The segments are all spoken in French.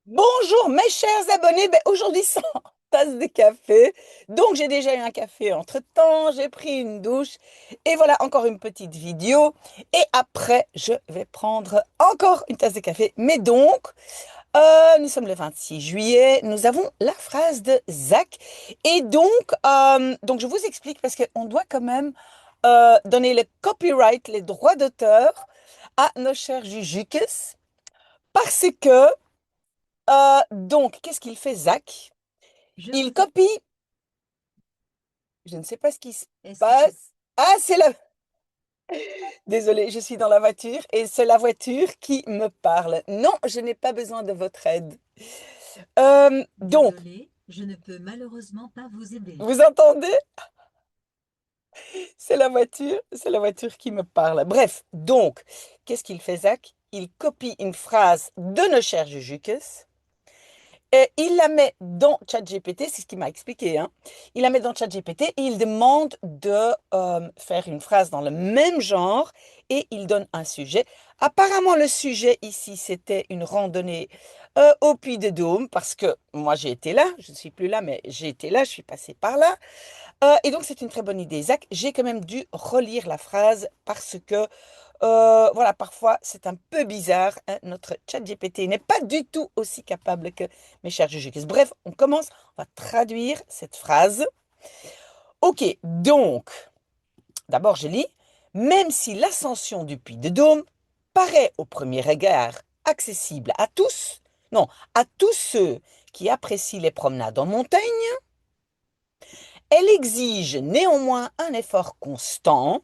Bonjour mes chers abonnés, aujourd'hui sans tasse de café. Donc j'ai déjà eu un café entre-temps, j'ai pris une douche et voilà encore une petite vidéo. Et après je vais prendre encore une tasse de café. Mais donc, nous sommes le 26 juillet, nous avons la phrase de Zach. Et donc je vous explique parce qu'on doit quand même donner le copyright, les droits d'auteur à nos chers Jujukes. Parce que donc, qu'est-ce qu'il fait, Zach? Je Il vous ai... copie, je ne sais pas ce qui se Est-ce que c'est... passe. Ah, c'est la... Désolée, je suis dans la voiture et c'est la voiture qui me parle. Non, je n'ai pas besoin de votre aide. Donc, Désolé, je ne peux malheureusement pas vous aider. vous entendez? C'est la voiture qui me parle. Bref, donc, qu'est-ce qu'il fait, Zach? Il copie une phrase de nos chers Jujuques. Et il la met dans ChatGPT, c'est ce qu'il m'a expliqué, hein. Il la met dans ChatGPT et il demande de faire une phrase dans le même genre et il donne un sujet. Apparemment, le sujet ici, c'était une randonnée au Puy de Dôme parce que moi, j'ai été là. Je ne suis plus là, mais j'ai été là, je suis passée par là. Et donc, c'est une très bonne idée, Zach. J'ai quand même dû relire la phrase parce que voilà, parfois c'est un peu bizarre, hein. Notre chat GPT n'est pas du tout aussi capable que mes chers Jujukes. Bref, on commence, on va traduire cette phrase. Ok, donc, d'abord je lis, même si l'ascension du Puy de Dôme paraît au premier regard accessible à tous, non, à tous ceux qui apprécient les promenades en montagne, elle exige néanmoins un effort constant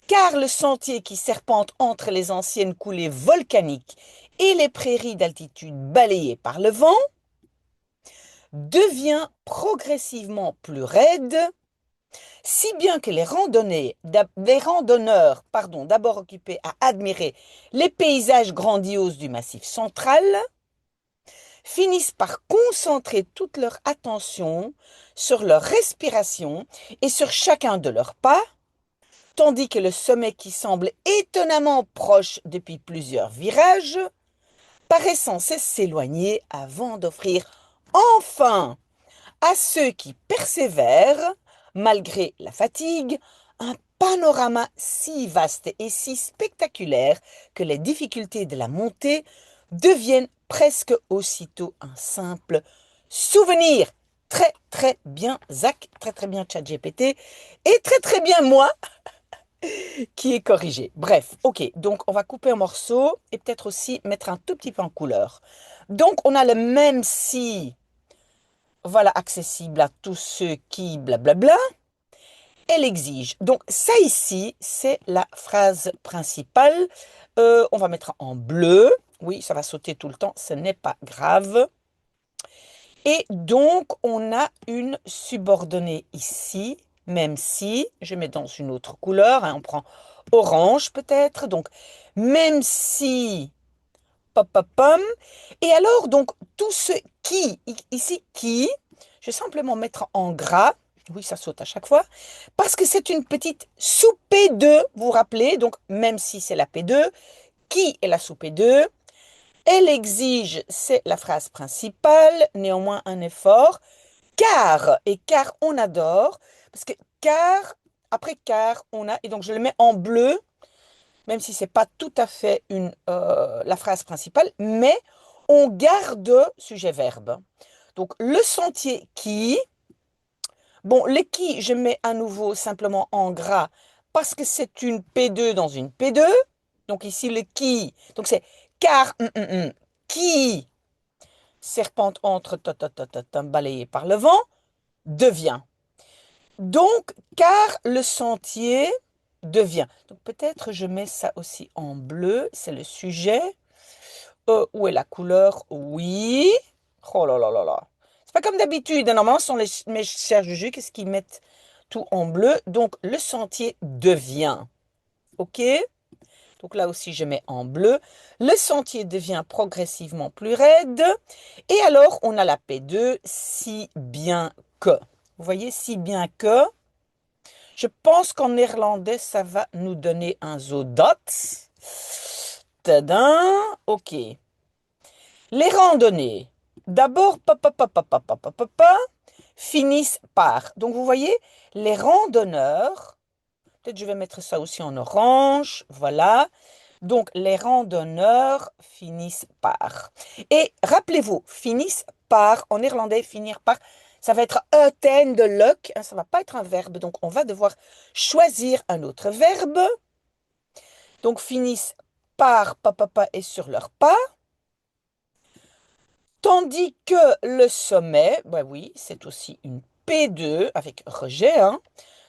car le sentier qui serpente entre les anciennes coulées volcaniques et les prairies d'altitude balayées par le vent devient progressivement plus raide, si bien que les randonneurs, d'abord occupés à admirer les paysages grandioses du Massif central, finissent par concentrer toute leur attention sur leur respiration et sur chacun de leurs pas, tandis que le sommet qui semble étonnamment proche depuis plusieurs virages paraît censé s'éloigner avant d'offrir enfin à ceux qui persévèrent, malgré la fatigue, un panorama si vaste et si spectaculaire que les difficultés de la montée deviennent presque aussitôt un simple souvenir. Très très bien Zach, très très bien ChatGPT et très très bien moi qui est corrigé. Bref, ok, donc on va couper un morceau et peut-être aussi mettre un tout petit peu en couleur. Donc on a le même si, voilà, accessible à tous ceux qui blablabla, elle exige. Donc ça ici, c'est la phrase principale. On va mettre en bleu. Oui, ça va sauter tout le temps, ce n'est pas grave. Et donc, on a une subordonnée ici, même si, je mets dans une autre couleur, hein, on prend orange peut-être, donc, même si, pop, pop, pom. Et alors, donc, tout ce qui, ici, qui, je vais simplement mettre en gras, oui, ça saute à chaque fois, parce que c'est une petite sous P2, vous vous rappelez, donc, même si c'est la P2, qui est la sous P2? Elle exige, c'est la phrase principale, néanmoins un effort. Car, et car on adore, parce que car, après car, on a, et donc je le mets en bleu, même si c'est pas tout à fait la phrase principale, mais on garde sujet-verbe. Donc le sentier qui, bon, le qui, je mets à nouveau simplement en gras, parce que c'est une P2 dans une P2, donc ici le qui, donc c'est car, qui serpente entre, balayé par le vent, devient. Donc, car le sentier devient. Donc, peut-être je mets ça aussi en bleu, c'est le sujet. Où est la couleur? Oui. Oh là là là là. C'est pas comme d'habitude, hein. Normalement, ce sont mes chers Juju, qu'est-ce qu'ils mettent tout en bleu? Donc, le sentier devient. OK? Donc là aussi, je mets en bleu. Le sentier devient progressivement plus raide. Et alors, on a la P2, si bien que. Vous voyez, si bien que. Je pense qu'en néerlandais, ça va nous donner un zodat. Tadam! Ok. Les randonnées, d'abord, finissent par. Donc, vous voyez, les randonneurs, peut-être je vais mettre ça aussi en orange, voilà. Donc, les randonneurs finissent par. Et rappelez-vous, finissent par, en néerlandais, finir par, ça va être uiteindelijk, hein, ça va pas être un verbe, donc on va devoir choisir un autre verbe. Donc, finissent par, papa, et sur leur pas. Tandis que le sommet, bah oui, c'est aussi une P2 avec rejet, hein.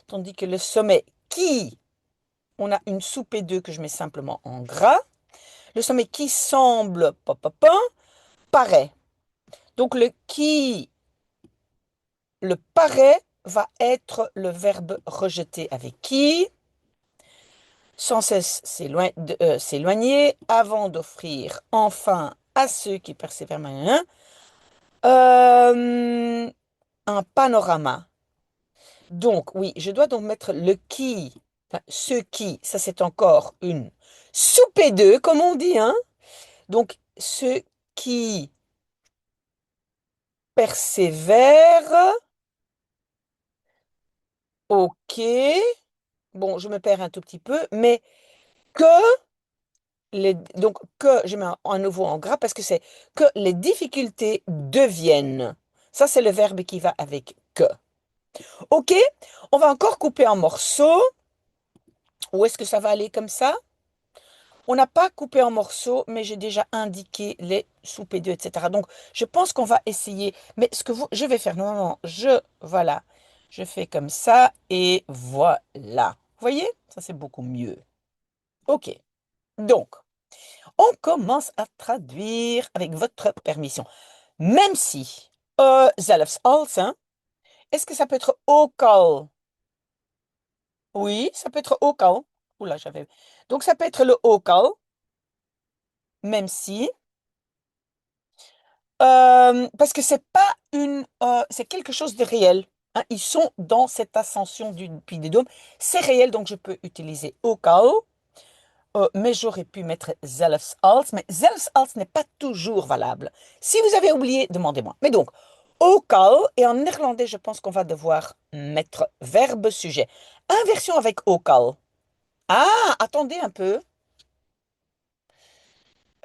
Tandis que le sommet qui, on a une sous P2 que je mets simplement en gras. Le sommet qui semble, paraît. Donc le qui, le paraît, va être le verbe rejeté avec qui, sans cesse s'éloigner, avant d'offrir enfin à ceux qui persévèrent euh, un panorama. Donc, oui, je dois donc mettre le qui, enfin, ce qui, ça c'est encore une soupe deux, comme on dit, hein. Donc, ce qui persévère, ok. Bon, je me perds un tout petit peu, mais que donc que je mets à nouveau en gras parce que c'est que les difficultés deviennent. Ça, c'est le verbe qui va avec que. Ok, on va encore couper en morceaux. Où est-ce que ça va aller comme ça? On n'a pas coupé en morceaux, mais j'ai déjà indiqué les sous-P2, etc. Donc, je pense qu'on va essayer. Mais ce que je vais faire, non, non, non, voilà, je fais comme ça et voilà. Vous voyez? Ça, c'est beaucoup mieux. OK. Donc, on commence à traduire avec votre permission. Même si, zelfs als, hein, est-ce que ça peut être au cas? Oui, ça peut être au cas. Oula, j'avais. Donc, ça peut être le au cas, même si. Parce que c'est pas c'est quelque chose de réel, hein. Ils sont dans cette ascension du Puy des Dômes. C'est réel, donc je peux utiliser au cas où, mais j'aurais pu mettre zelfs als, mais zelfs als n'est pas toujours valable. Si vous avez oublié, demandez-moi. Mais donc, au cas où, et en néerlandais, je pense qu'on va devoir mettre verbe sujet. Inversion avec au cas où. Ah, attendez un peu.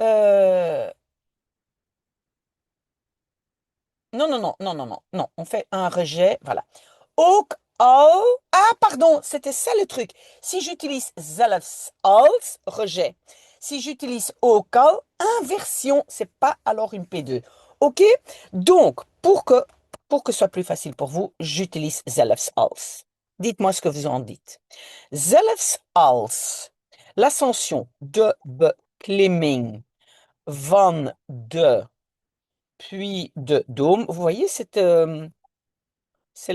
Euh, non, non, non, non, non, non, non. On fait un rejet, voilà. Ook al. Ah, pardon, c'était ça le truc. Si j'utilise zelfs als, rejet. Si j'utilise ook al, inversion, c'est pas alors une P2. OK? Donc, pour que ce soit plus facile pour vous, j'utilise zelfs als. Dites-moi ce que vous en dites. Zelfs als. L'ascension de beklimming van de puis de Dôme. Vous voyez, c'est le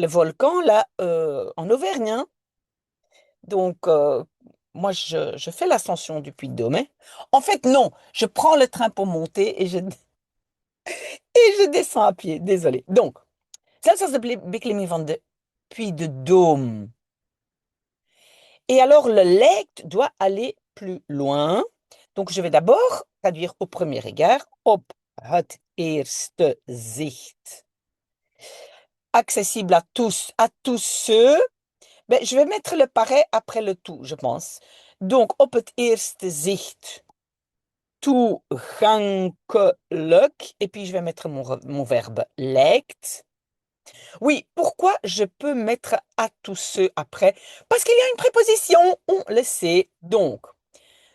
volcan là en Auvergne, hein. Donc, moi, je fais l'ascension du Puy de Dôme, hein. En fait, non, je prends le train pour monter et je descends à pied. Désolé. Donc, zelfs als de beklimming van de Puy de Dôme. Et alors, le lect doit aller plus loin. Donc, je vais d'abord traduire au premier regard. Op het eerste zicht. Accessible à tous ceux. Ben, je vais mettre le pareil après le tout, je pense. Donc, op het eerste zicht, toegankelijk. Et puis, je vais mettre mon verbe lijkt. Oui, pourquoi je peux mettre à tous ceux après? Parce qu'il y a une préposition, on le sait. Donc,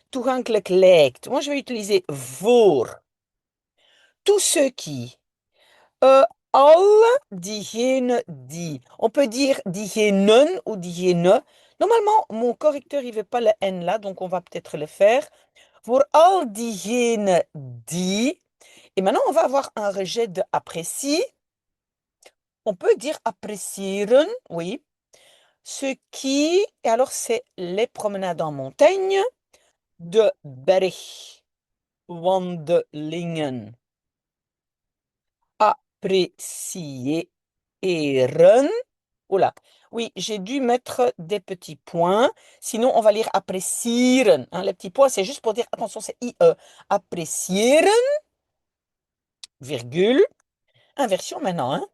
toegankelijk lijkt. Moi, je vais utiliser voor. Tous ceux qui. Alle diegenen die. On peut dire diegenen ou diegene. Normalement, mon correcteur, il ne veut pas le N là, donc on va peut-être le faire. Voor al diegenen die. Et maintenant, on va avoir un rejet de apprécie. On peut dire apprécieren, oui. Ce qui, et alors c'est les promenades en montagne de bergwandelingen. Apprécieren. Oula. Oui, j'ai dû mettre des petits points. Sinon, on va lire apprecieren, hein. Les petits points, c'est juste pour dire, attention, c'est IE. Apprecieren. virgule, inversion maintenant, hein.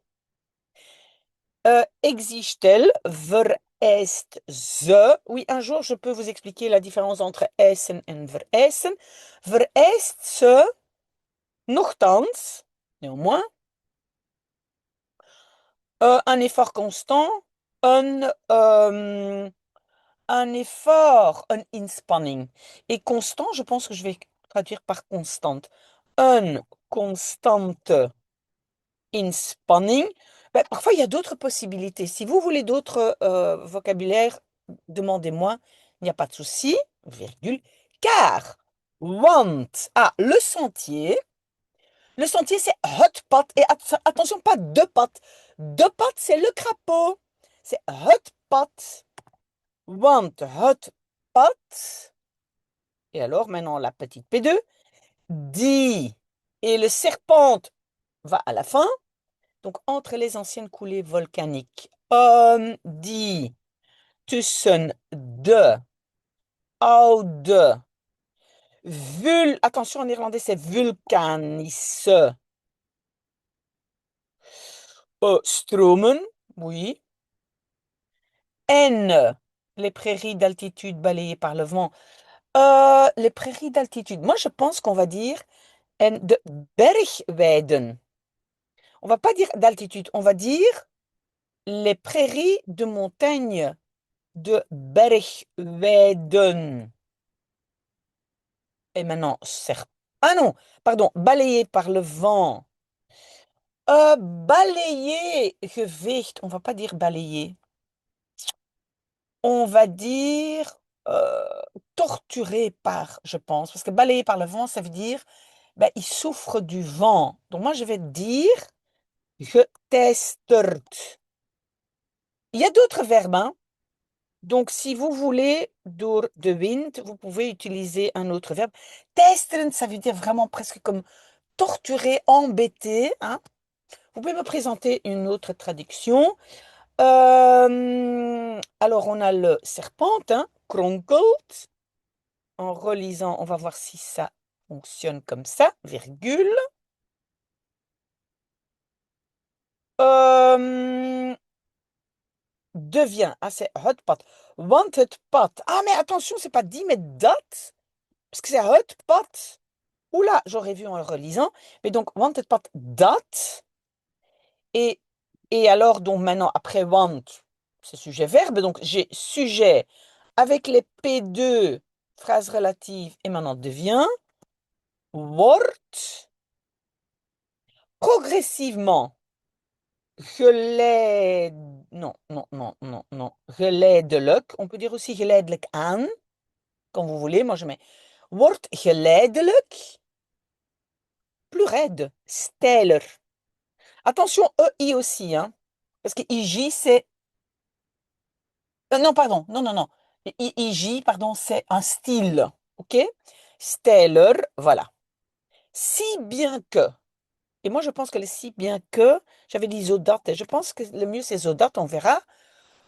Exige-t-elle, vereist ze? Oui, un jour, je peux vous expliquer la différence entre eisen en vereisen. Vereist ze, nochtans, néanmoins, un effort constant, un, un effort, un inspanning. Et constant, je pense que je vais traduire par constante. Un constante inspanning. Ben, parfois, il y a d'autres possibilités. Si vous voulez d'autres vocabulaires, demandez-moi. Il n'y a pas de souci, virgule, car want, ah, le sentier, c'est hot pot. Et attention, pas deux potes. Deux potes, c'est le crapaud. C'est hot pot. Want hot pot. Et alors, maintenant, la petite P2 dit. Et le serpent va à la fin. Donc, entre les anciennes coulées volcaniques, on dit tussen de oude attention, en néerlandais, c'est vulkanische stromen, oui. En les prairies d'altitude balayées par le vent. Les prairies d'altitude, moi, je pense qu'on va dire en de bergweiden. On va pas dire d'altitude, on va dire les prairies de montagne de Bergweiden. Et maintenant, ah non, pardon, balayé par le vent. Balayé, geveegd, on va pas dire balayé. On va dire torturé par, je pense. Parce que balayé par le vent, ça veut dire, ben, il souffre du vent. Donc moi, je vais dire geteisterd. Il y a d'autres verbes, hein. Donc, si vous voulez door de wind, vous pouvez utiliser un autre verbe. Testen, ça veut dire vraiment presque comme torturer, embêter, hein. Vous pouvez me présenter une autre traduction. Alors, on a le serpentin, kronkelt. En relisant, on va voir si ça fonctionne comme ça, virgule. Euh, devient, ah, c'est hot pot. Wanted pot. Ah, mais attention, c'est pas dit, mais dot. Parce que c'est hot pot. Oula, j'aurais vu en le relisant. Mais donc, wanted pot dot. Et, et alors, donc maintenant, après want, c'est sujet-verbe. Donc, j'ai sujet avec les P2, phrase relative, et maintenant devient, wordt, progressivement, non, non, non, non, non, geleidelijk. On peut dire aussi geleidelijk aan, comme vous voulez. Moi, je mets, wordt geleidelijk, plus raide, steiler. Attention, EI aussi, hein. Parce que IJ, c'est... non, pardon, non, non, non. IJ, pardon, c'est un style, ok? Steller, voilà. Si bien que, et moi je pense que le si bien que, j'avais dit zodat, et je pense que le mieux c'est zodat, on verra.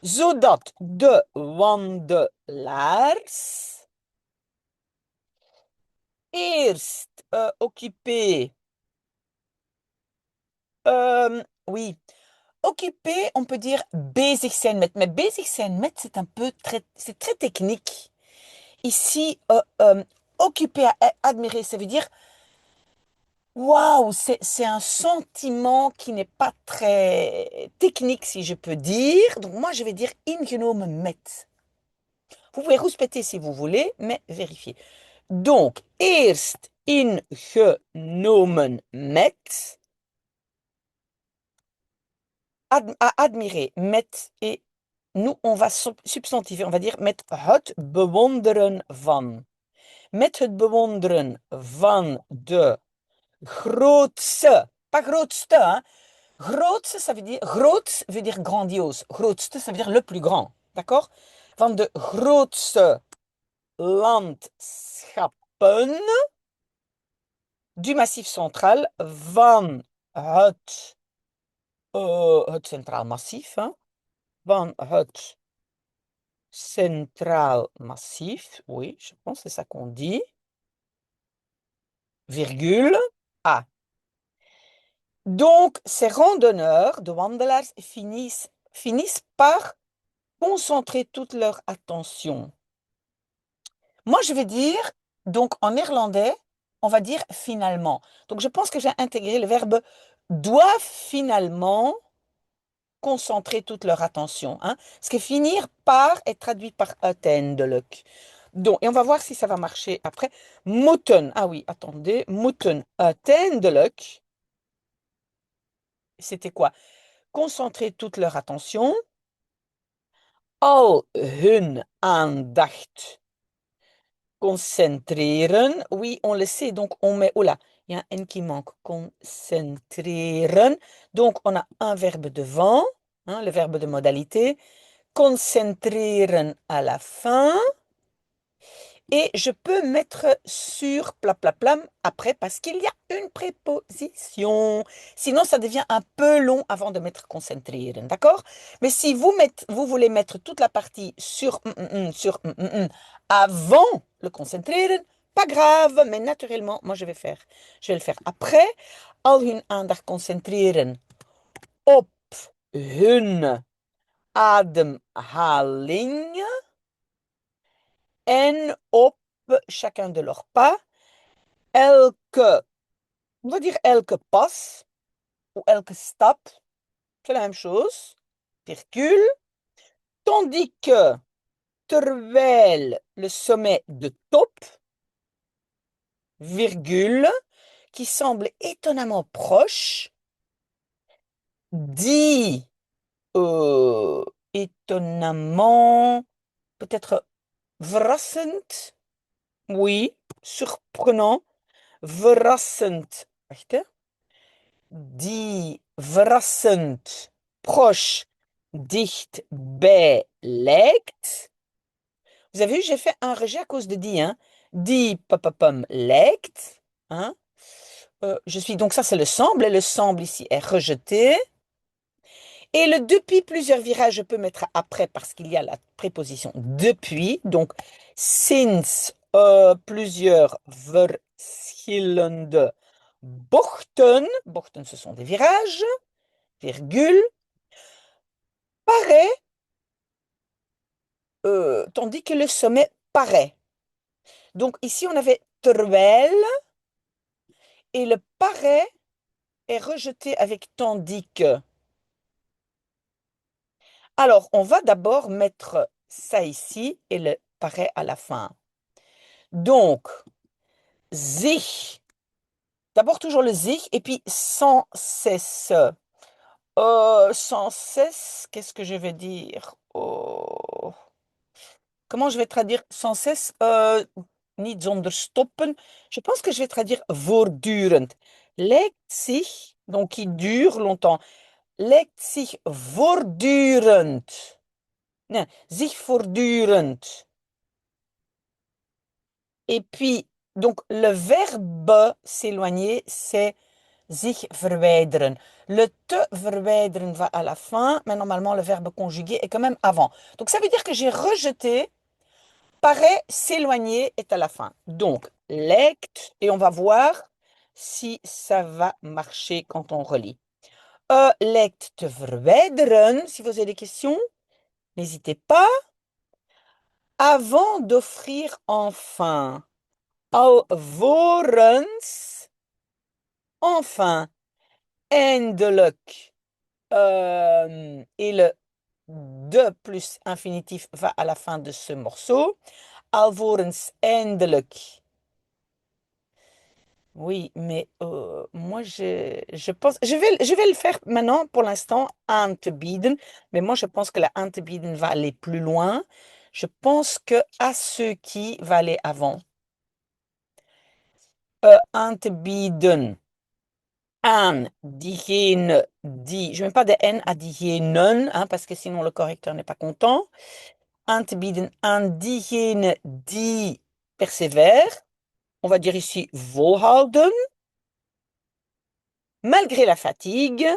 Zodat de wandelaars eerst occupé, oui, occupé, on peut dire bezig zijn met, mais bezig zijn met, c'est un peu c'est très technique. Ici, occupé à admirer, ça veut dire, waouh, c'est un sentiment qui n'est pas très technique, si je peux dire. Donc moi, je vais dire ingenomen met. Vous pouvez rouspéter si vous voulez, mais vérifiez. Donc, eerst ingenomen met. À admirer, met. Et nous, on va substantiver, on va dire met het bewonderen van. Met het bewonderen van de grootste, pas grootste, hein. Grootste, ça veut dire, groot veut dire grandiose. Grootste, ça veut dire le plus grand. D'accord? Van de grootste landschappen du Massif central, van het Centraal Massif, hein. Van het Centraal Massif, oui, je pense que c'est ça qu'on dit, virgule, ah, Donc, ces randonneurs, de wandelaars, finissent par concentrer toute leur attention. Moi, je vais dire, donc en néerlandais, on va dire finalement. Donc, je pense que j'ai intégré le verbe doivent finalement concentrer toute leur attention. Hein. Parce que finir par est traduit par uiteindelijk. Donc, et on va voir si ça va marcher après. Moeten. Ah oui, attendez. Moeten uiteindelijk. C'était quoi? Concentrer toute leur attention. Al hun aandacht concentreren. Oui, on le sait, donc on met... Oh là, il y a un N qui manque. Concentreren. Donc, on a un verbe devant, hein, le verbe de modalité. Concentreren à la fin. Et je peux mettre sur plaplam après parce qu'il y a une préposition. Sinon, ça devient un peu long avant de mettre concentreren, d'accord? Mais si vous voulez mettre toute la partie sur sur avant le concentreren, pas grave, mais naturellement, moi je vais le faire après. Al hun aandacht concentreren op hun ademhaling en op chacun de leurs pas. Elke, on va dire elke pas ou elke stap, c'est la même chose, virgule, tandis que terwijl le sommet de top, virgule, qui semble étonnamment proche, dit étonnamment, peut-être verrassend, oui, surprenant, verrassend, wacht, hè, die verrassend, proche, dichtbij lijkt. Vous avez vu, j'ai fait un rejet à cause de die, hein. Die papapam lijkt, hein. Je suis donc ça c'est le semble et le semble ici est rejeté. Et le depuis plusieurs virages, je peux mettre après parce qu'il y a la préposition depuis. Donc, sinds plusieurs verschillende bochten. Bochten, ce sont des virages. Virgule. Paraît, tandis que le sommet paraît. Donc, ici, on avait terwijl et le paraît est rejeté avec tandis que. Alors, on va d'abord mettre ça ici et le paraît à la fin. Donc, sich. D'abord toujours le sich et puis sans cesse. Sans cesse, qu'est-ce que je vais dire? Oh, comment je vais traduire sans cesse? Niet zonder stoppen. Je pense que je vais traduire voortdurend. Legt sich, donc qui dure longtemps. Legt sich voortdurend. Non, sich voortdurend. Et puis, donc, le verbe s'éloigner, c'est sich verwijderen. Le te verwijderen va à la fin, mais normalement, le verbe conjugué est quand même avant. Donc, ça veut dire que j'ai rejeté, paraît, s'éloigner est à la fin. Donc, lect, et on va voir si ça va marcher quand on relit. Lect te verwijderen, si vous avez des questions, n'hésitez pas. Avant d'offrir enfin. Alvorens, enfin, eindelijk. Et le de plus infinitif va à la fin de ce morceau. Alvorens, eindelijk. Oui, mais moi, je pense... je vais le faire maintenant, pour l'instant, aan te bieden. Mais moi, je pense que la aan te bieden va aller plus loin. Je pense que à ceux qui va aller avant. Aan te bieden. Aan diegene die, je ne mets pas de N à diegenen, hein, parce que sinon le correcteur n'est pas content. Aan te bieden aan diegene die persévère. On va dire ici volhouden. Malgré la fatigue,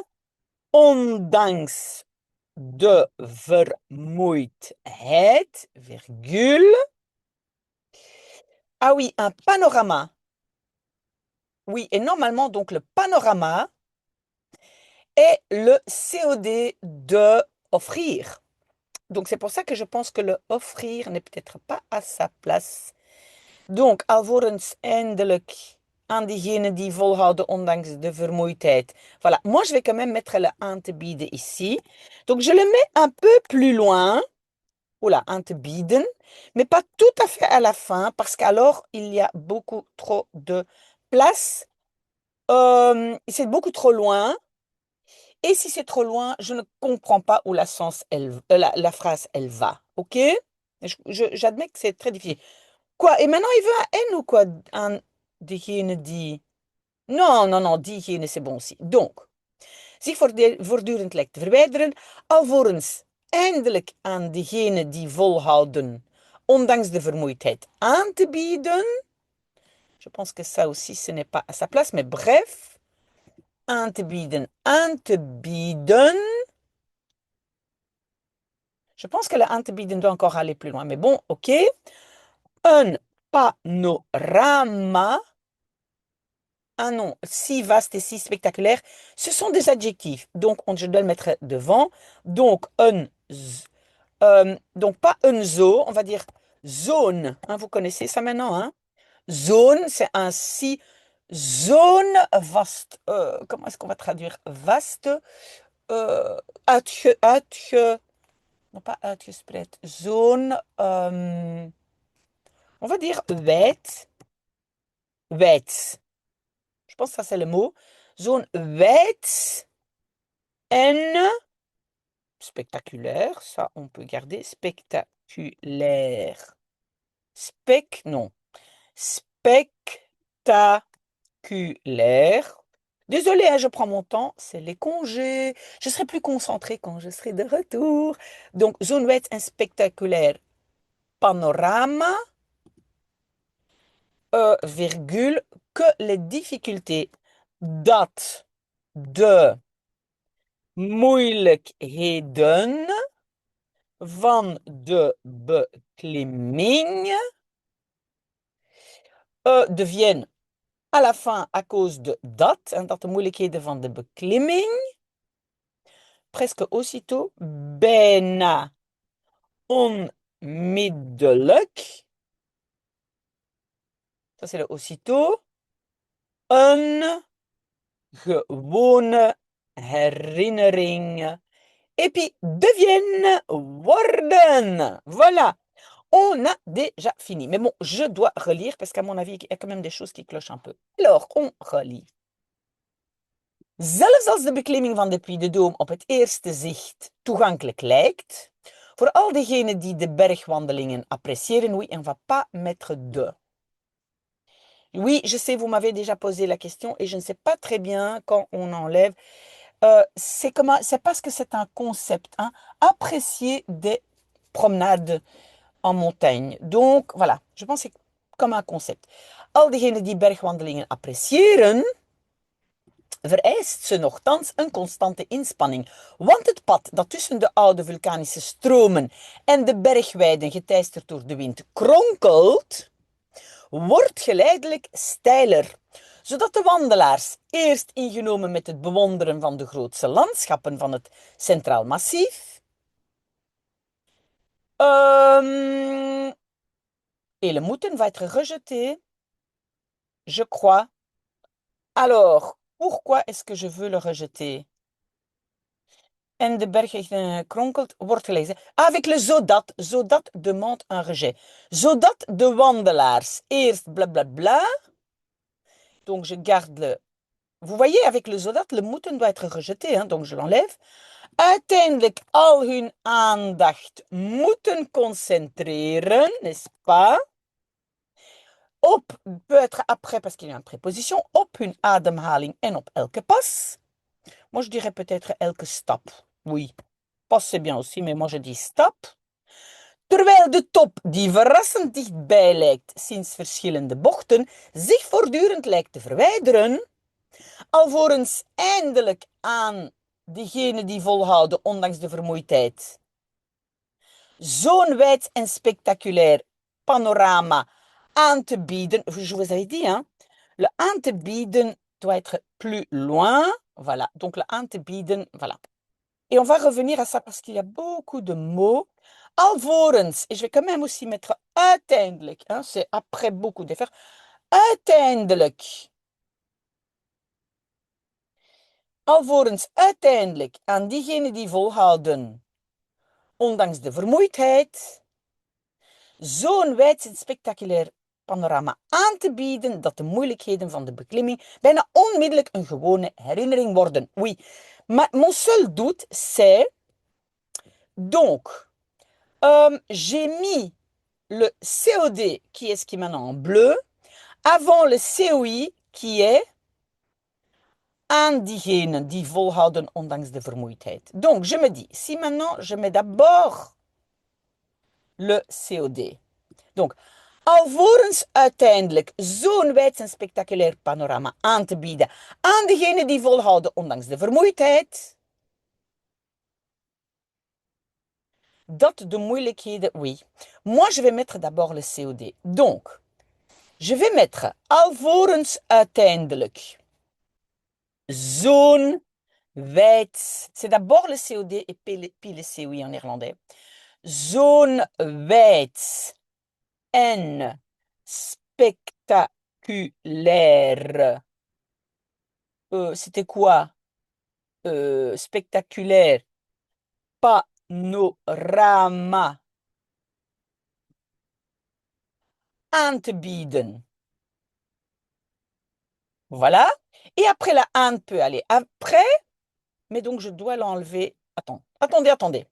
ondanks de vermoeidheid, virgule. Ah oui, un panorama. Oui, et normalement, donc le panorama, est le COD de offrir. Donc c'est pour ça que je pense que le offrir n'est peut-être pas à sa place. Donc alvorens eindelijk aan diegenen die volhouden ondanks de vermoeidheid. Voilà, moi je vais quand même mettre le aan te bieden ici. Donc je le mets un peu plus loin. Oula, aan te bieden, mais pas tout à fait à la fin parce qu'alors il y a beaucoup trop de place. C'est beaucoup trop loin. Et si c'est trop loin, je ne comprends pas où la phrase elle va. OK? J'admets que c'est très difficile. Quoi? Et maintenant, il veut un N ou quoi? Un diegene die. Non, non, non, diegene, c'est bon aussi. Donc, zich voortdurend lijkt te verwijderen, alvorens eindelijk aan diegene die volhouden, ondanks de vermoeidheid, aan te bieden. Je pense que ça aussi, ce n'est pas à sa place, mais bref, aan te bieden, aan te bieden. Je pense que le aan te bieden doit encore aller plus loin, mais bon, ok. Un panorama. Ah non, si vaste et si spectaculaire, ce sont des adjectifs. Donc, je dois le mettre devant. Donc, donc pas un zoo, on va dire zone. Hein, vous connaissez ça maintenant, hein? Zone, c'est un si. Zone vaste. Comment est-ce qu'on va traduire vaste? Euh, non pas uitgespreid. Zone. On va dire wijd. Wijd. Je pense que ça, c'est le mot. Zone wijd en spectaculaire. Ça, on peut garder. Spectaculaire. Non. Spectaculaire. Désolée, hein, je prends mon temps. C'est les congés. Je serai plus concentrée quand je serai de retour. Donc, zone wijd en spectaculaire panorama. Virgule, que les difficultés dat de moeilijkheden van de beklimming deviennent à la fin à cause de dat, hein, dat de moeilijkheden van de beklimming, presque aussitôt, bijna onmiddellijk, ça c'est le aussitôt, een gewone herinnering. Et puis, deviennent, worden. Voilà. On a déjà fini. Mais bon, je dois relire parce qu'à mon avis, il y a quand même des choses qui clochent un peu. Alors, on relit. Zelfs als de beklimming van de Puy de Dôme op het eerste zicht toegankelijk lijkt, voor al diegenen die de bergwandelingen appreciëren, oui, on va pas mettre de. Oui, je sais, vous m'avez déjà posé la question et je ne sais pas très bien quand on enlève. C'est parce que c'est un concept, hein, apprécier des promenades en montagne. Donc, voilà, je pense que c'est comme un concept. Al diegenen die bergwandelingen appreciëren, vereist ze nochtans een constante inspanning. Want het pad dat tussen de oude vulkanische stromen en de bergweiden geteisterd door de wind kronkelt, wordt geleidelijk steiler, zodat de wandelaars, eerst ingenomen met het bewonderen van de grootse landschappen van het Centraal Massief, et le moeten va être rejeté, je crois. Alors, pourquoi est-ce que je veux le rejeter? En de berg kronkelt, wordt gelezen. Avec le zodat. Zodat demande un rejet. Zodat de wandelaars eerst blablabla. Donc, je garde le. Vous voyez, avec le zodat, le moeten doit être rejeté, hein, donc je l'enlève. Uiteindelijk al hun aandacht moeten concentreren, n'est-ce pas? Op peut être après parce qu'il y a une préposition. Op hun ademhaling en op elke pas. Moi, je dirais peut-être elke stap. Oui, pas c'est bien aussi, mais moi je dis stap. Terwijl de top, die verrassend dichtbij lijkt sinds verschillende bochten, zich voortdurend lijkt te verwijderen, alvorens eindelijk aan diegenen die volhouden, ondanks de vermoeidheid, zo'n wijd en spectaculair panorama aan te bieden. Je vous avais dit, hein, le aan te bieden doit être plus loin. Voilà, donc le aanbieden, voilà. Et on va revenir à ça parce qu'il y a beaucoup de mots. Alvorens, et je vais quand même aussi mettre uiteindelijk, hein, c'est après beaucoup d'efforts. Uiteindelijk. Alvorens uiteindelijk aan diegenen die volhouden, ondanks de vermoeidheid, zo'n wijd en spectaculair panorama aan te bieden dat de moeilijkheden van de beklimming bijna onmiddellijk een gewone herinnering worden. Oui, maar mon seul doute, c'est donc, j'ai mis le COD qui est ce qui est maintenant en bleu avant le COI qui est aan diegenen die volhouden ondanks de vermoeidheid. Donc, je me dis, si maintenant je mets d'abord le COD. Donc, alvorens uiteindelijk zo'n wijd en spectaculair panorama aan te bieden aan degenen die volhouden ondanks de vermoeidheid, dat de moeilijkheden, oui. Moi, je vais mettre d'abord le COD. Donc, je vais mettre alvorens uiteindelijk zo'n wijd, c'est d'abord le COD et puis le COI en néerlandais. Zo'n wijd en spectaculaire. C'était quoi? Spectaculaire. Panorama. Aan te bieden. Voilà. Et après la aan peut aller après. Mais donc je dois l'enlever. Attendez.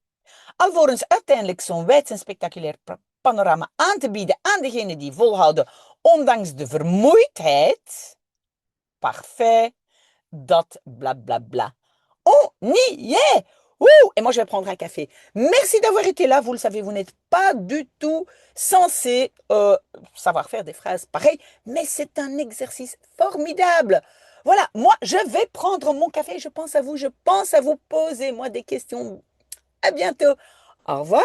Alvorens uiteindelijk zo'n wijd en spectaculair panorama aan te bieden aan degenen die volhouden, ondanks de vermoeidheid. Parfait. Dat blablabla. On y est! Ouh! Et moi, je vais prendre un café. Merci d'avoir été là. Vous le savez, vous n'êtes pas du tout censé savoir faire des phrases pareilles, mais c'est un exercice formidable. Voilà, moi, je vais prendre mon café. Je pense à vous. Je pense à vous poser, moi, des questions. À bientôt. Au revoir.